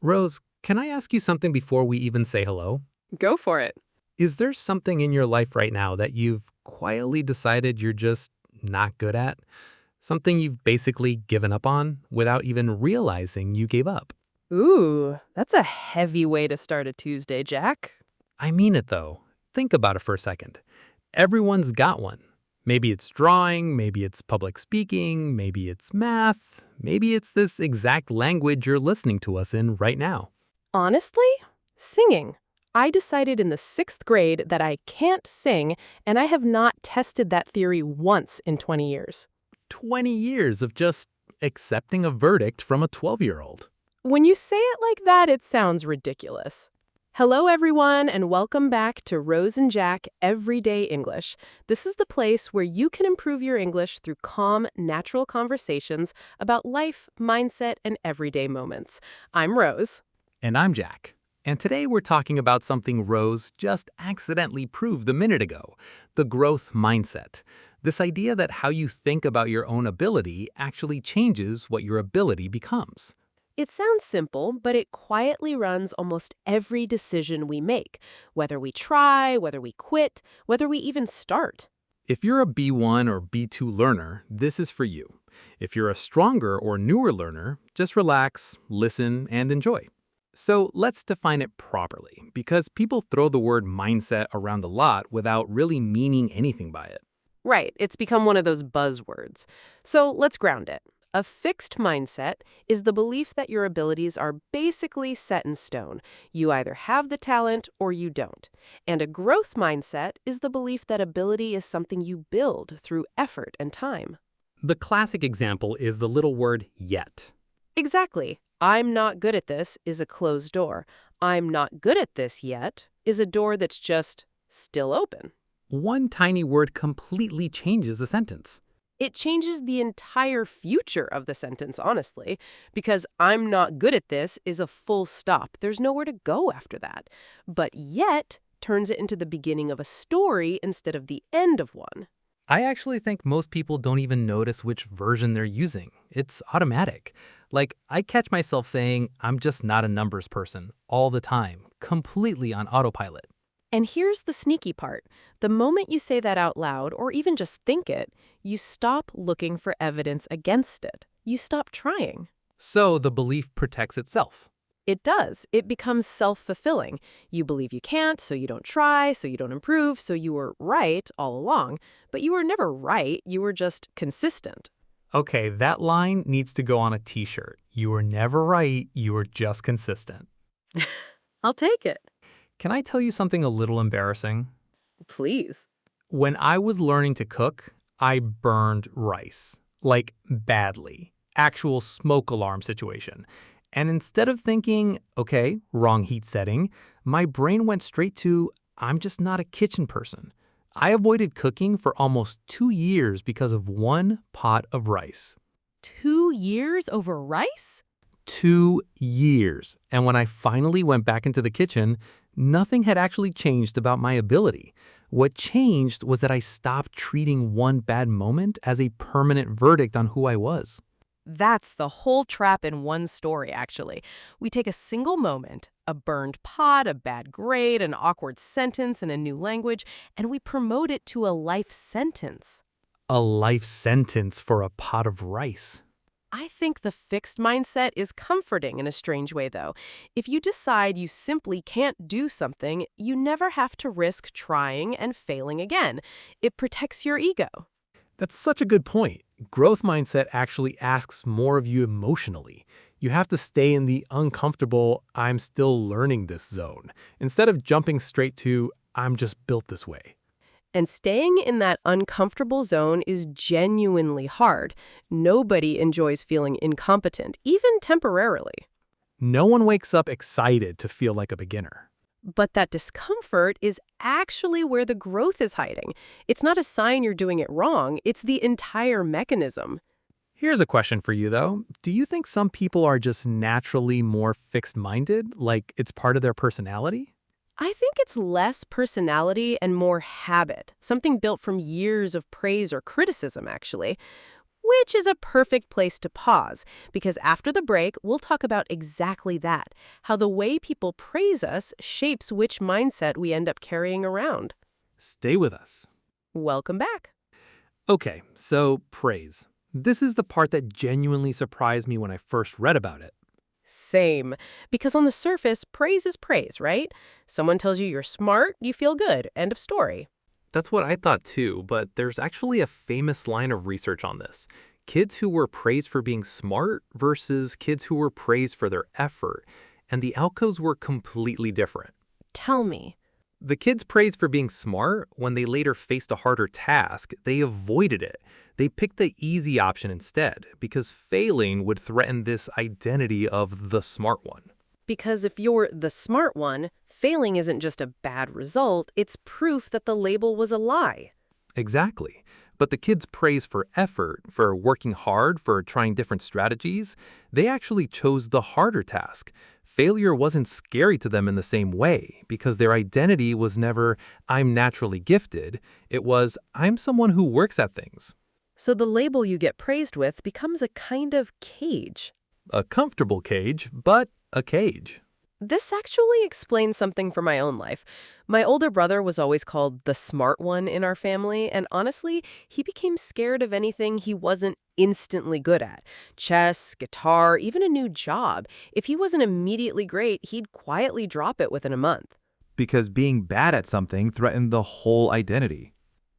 Rose, can I ask you something before we even say hello? Go for it. Is there something in your life right now that you've quietly decided you're just not good at? Something you've basically given up on without even realizing you gave up? Ooh, that's a heavy way to start a Tuesday, Jack. I mean it though. Think about it for a second. Everyone's got one. Maybe it's drawing, maybe it's public speaking, maybe it's math, maybe it's this exact language you're listening to us in right now. Honestly, singing. I decided in the 6th grade that I can't sing, and I have not tested that theory once in 20 years. 20 years of just accepting a verdict from a 12-year-old. When you say it like that, it sounds ridiculous. Hello, everyone, and welcome back to Rose and Jack Everyday English. This is the place where you can improve your English through calm, natural conversations about life, mindset, and everyday moments. I'm Rose. And I'm Jack. And today we're talking about something Rose just accidentally proved a minute ago, the growth mindset. This idea that how you think about your own ability actually changes what your ability becomes. It sounds simple, but it quietly runs almost every decision we make, whether we try, whether we quit, whether we even start. If you're a B1 or B2 learner, this is for you. If you're a stronger or newer learner, just relax, listen, and enjoy. So let's define it properly, because people throw the word mindset around a lot without really meaning anything by it. Right, it's become one of those buzzwords. So let's ground it. A fixed mindset is the belief that your abilities are basically set in stone. You either have the talent or you don't. And a growth mindset is the belief that ability is something you build through effort and time. The classic example is the little word yet. Exactly. I'm not good at this is a closed door. I'm not good at this yet is a door that's just still open. One tiny word completely changes a sentence. It changes the entire future of the sentence, honestly, because I'm not good at this is a full stop. There's nowhere to go after that. But yet turns it into the beginning of a story instead of the end of one. I actually think most people don't even notice which version they're using. It's automatic. Like, I catch myself saying, I'm just not a numbers person all the time, completely on autopilot. And here's the sneaky part. The moment you say that out loud, or even just think it, you stop looking for evidence against it. You stop trying. So the belief protects itself. It does. It becomes self-fulfilling. You believe you can't, so you don't try, so you don't improve, so you were right all along. But you were never right, you were just consistent. Okay, that line needs to go on a t-shirt. You were never right, you were just consistent. I'll take it. Can I tell you something a little embarrassing? Please. When I was learning to cook, I burned rice. Like, badly. Actual smoke alarm situation. And instead of thinking, okay, wrong heat setting, my brain went straight to, I'm just not a kitchen person. I avoided cooking for almost 2 years because of one pot of rice. 2 years over rice? 2 years. And when I finally went back into the kitchen, nothing had actually changed about my ability. What changed was that I stopped treating one bad moment as a permanent verdict on who I was. That's the whole trap in one story, actually. We take a single moment, a burned pot, a bad grade, an awkward sentence in a new language, and we promote it to a life sentence. A life sentence for a pot of rice. I think the fixed mindset is comforting in a strange way, though. If you decide you simply can't do something, you never have to risk trying and failing again. It protects your ego. That's such a good point. Growth mindset actually asks more of you emotionally. You have to stay in the uncomfortable, I'm still learning this zone, instead of jumping straight to, I'm just built this way. And staying in that uncomfortable zone is genuinely hard. Nobody enjoys feeling incompetent, even temporarily. No one wakes up excited to feel like a beginner. But that discomfort is actually where the growth is hiding. It's not a sign you're doing it wrong, it's the entire mechanism. Here's a question for you, though. Do you think some people are just naturally more fixed-minded, like it's part of their personality? I think it's less personality and more habit, something built from years of praise or criticism, actually. which is a perfect place to pause, because after the break, we'll talk about exactly that, how the way people praise us shapes which mindset we end up carrying around. Stay with us. Welcome back. Okay, so praise. This is the part that genuinely surprised me when I first read about it. Same. Because on the surface, praise is praise, right? Someone tells you you're smart, you feel good. End of story. That's what I thought too, but there's actually a famous line of research on this. Kids who were praised for being smart versus kids who were praised for their effort, and the outcomes were completely different. Tell me. The kids praised for being smart, when they later faced a harder task, they avoided it. They picked the easy option instead, because failing would threaten this identity of the smart one. Because if you're the smart one, failing isn't just a bad result, it's proof that the label was a lie. Exactly. But the kids praised for effort, for working hard, for trying different strategies. They actually chose the harder task. Failure wasn't scary to them in the same way, because their identity was never, I'm naturally gifted. It was, I'm someone who works at things. So the label you get praised with becomes a kind of cage. A comfortable cage, but a cage. This actually explains something for my own life. My older brother was always called the smart one in our family, and honestly, he became scared of anything he wasn't instantly good at. Chess, guitar, even a new job. If he wasn't immediately great, he'd quietly drop it within a month. Because being bad at something threatened the whole identity.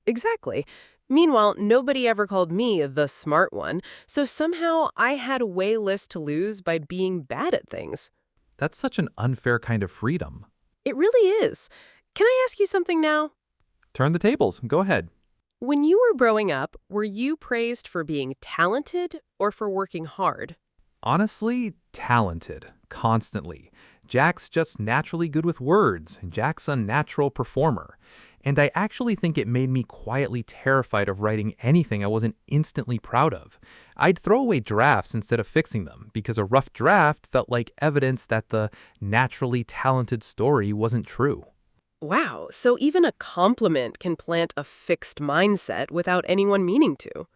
Exactly. Meanwhile, nobody ever called me the smart one, so somehow I had way less to lose by being bad at things. That's such an unfair kind of freedom. It really is. Can I ask you something now? Turn the tables. Go ahead. When you were growing up, were you praised for being talented or for working hard? Honestly, talented. Constantly. Jack's just naturally good with words. Jack's a natural performer. And I actually think it made me quietly terrified of writing anything I wasn't instantly proud of. I'd throw away drafts instead of fixing them, because a rough draft felt like evidence that the naturally talented story wasn't true. Wow, so even a compliment can plant a fixed mindset without anyone meaning to.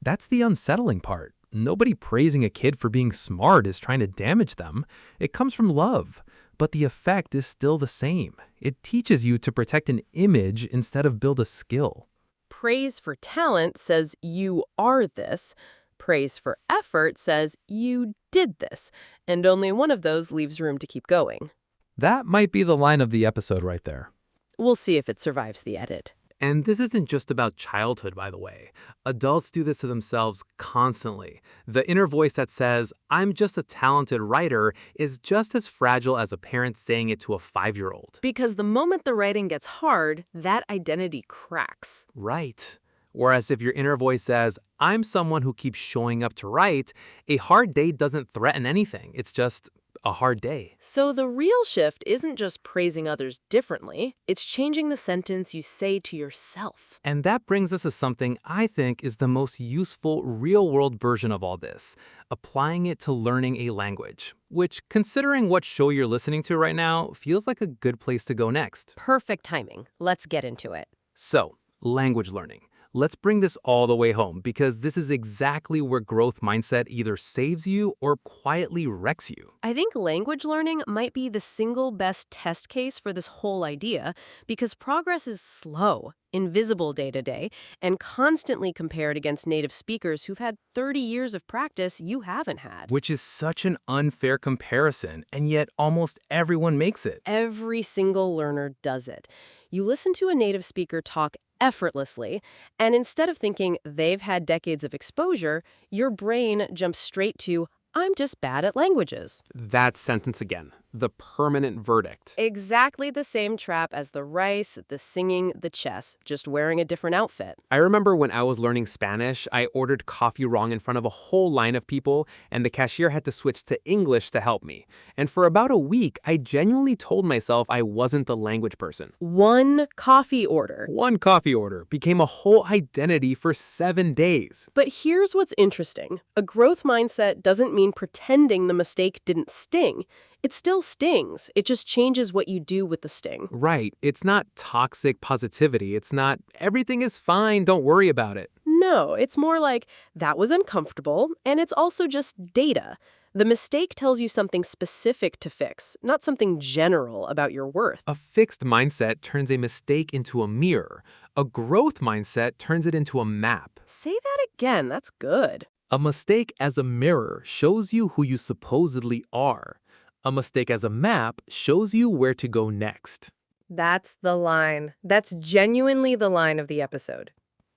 That's the unsettling part. Nobody praising a kid for being smart is trying to damage them. It comes from love. But the effect is still the same. It teaches you to protect an image instead of build a skill. Praise for talent says you are this. Praise for effort says you did this. And only one of those leaves room to keep going. That might be the line of the episode right there. We'll see if it survives the edit. And this isn't just about childhood, by the way. Adults do this to themselves constantly. The inner voice that says, I'm just a talented writer, is just as fragile as a parent saying it to a 5-year-old. Because the moment the writing gets hard, that identity cracks. Right. Whereas if your inner voice says, I'm someone who keeps showing up to write, a hard day doesn't threaten anything. It's just a hard day. So the real shift isn't just praising others differently, it's changing the sentence you say to yourself. And that brings us to something I think is the most useful real-world version of all this, applying it to learning a language, which, considering what show you're listening to right now, feels like a good place to go next. Perfect timing. Let's get into it. So, language learning. Let's bring this all the way home, because this is exactly where growth mindset either saves you or quietly wrecks you. I think language learning might be the single best test case for this whole idea, because progress is slow, invisible day to day, and constantly compared against native speakers who've had 30 years of practice you haven't had. Which is such an unfair comparison, and yet almost everyone makes it. Every single learner does it. You listen to a native speaker talk effortlessly, and instead of thinking they've had decades of exposure, your brain jumps straight to, I'm just bad at languages. That sentence again. The permanent verdict. Exactly the same trap as the rice, the singing, the chess, just wearing a different outfit. I remember when I was learning Spanish, I ordered coffee wrong in front of a whole line of people, and the cashier had to switch to English to help me. And for about a week, I genuinely told myself I wasn't the language person. One coffee order. One coffee order became a whole identity for 7 days. But here's what's interesting. A growth mindset doesn't mean pretending the mistake didn't sting. It still stings. It just changes what you do with the sting. Right. It's not toxic positivity. It's not, everything is fine, don't worry about it. No, it's more like, that was uncomfortable, and it's also just data. The mistake tells you something specific to fix, not something general about your worth. A fixed mindset turns a mistake into a mirror. A growth mindset turns it into a map. Say that again, that's good. A mistake as a mirror shows you who you supposedly are. A mistake as a map shows you where to go next. That's the line. That's genuinely the line of the episode.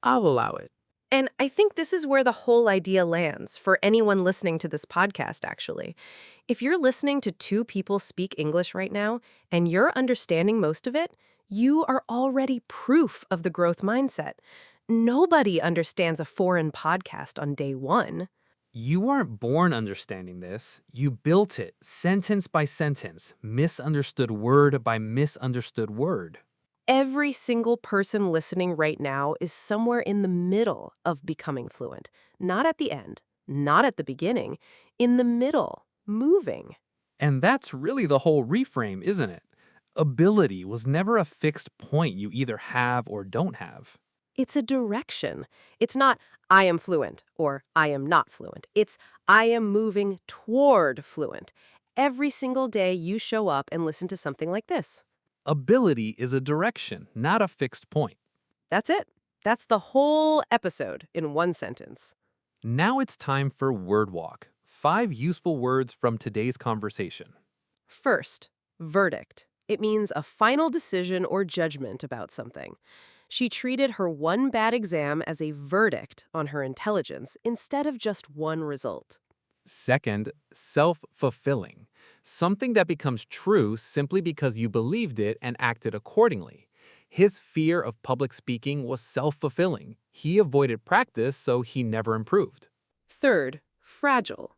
I'll allow it. And I think this is where the whole idea lands for anyone listening to this podcast, actually. If you're listening to two people speak English right now, and you're understanding most of it, you are already proof of the growth mindset. Nobody understands a foreign podcast on day one. You weren't born understanding this. You built it, sentence by sentence, misunderstood word by misunderstood word. Every single person listening right now is somewhere in the middle of becoming fluent. Not at the end, not at the beginning, in the middle, moving. And that's really the whole reframe, isn't it? Ability was never a fixed point you either have or don't have. It's a direction. It's not, I am fluent or I am not fluent. It's, I am moving toward fluent. Every single day you show up and listen to something like this. Ability is a direction, not a fixed point. That's it. That's the whole episode in one sentence. Now it's time for Word Walk. 5 useful words from today's conversation. First, verdict. It means a final decision or judgment about something. She treated her one bad exam as a verdict on her intelligence instead of just one result. Second, self-fulfilling. Something that becomes true simply because you believed it and acted accordingly. His fear of public speaking was self-fulfilling. He avoided practice, so he never improved. Third, fragile.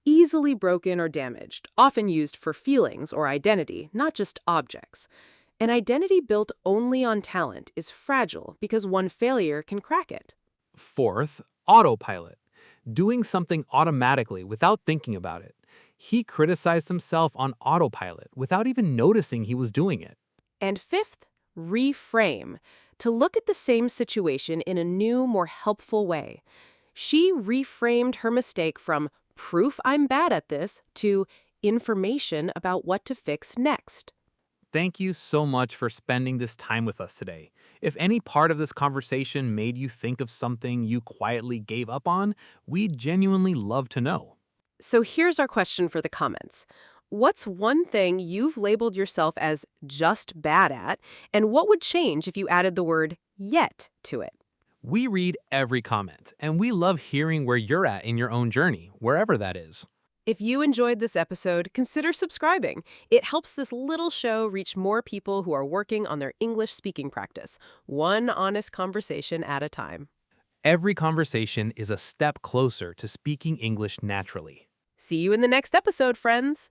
Easily broken or damaged, often used for feelings or identity, not just objects. An identity built only on talent is fragile because one failure can crack it. Fourth, autopilot. Doing something automatically without thinking about it. He criticized himself on autopilot without even noticing he was doing it. And fifth, reframe. To look at the same situation in a new, more helpful way. She reframed her mistake from proof I'm bad at this to information about what to fix next. Thank you so much for spending this time with us today. If any part of this conversation made you think of something you quietly gave up on, we'd genuinely love to know. So here's our question for the comments. What's one thing you've labeled yourself as just bad at, and what would change if you added the word yet to it? We read every comment, and we love hearing where you're at in your own journey, wherever that is. If you enjoyed this episode, consider subscribing. It helps this little show reach more people who are working on their English speaking practice, one honest conversation at a time. Every conversation is a step closer to speaking English naturally. See you in the next episode, friends.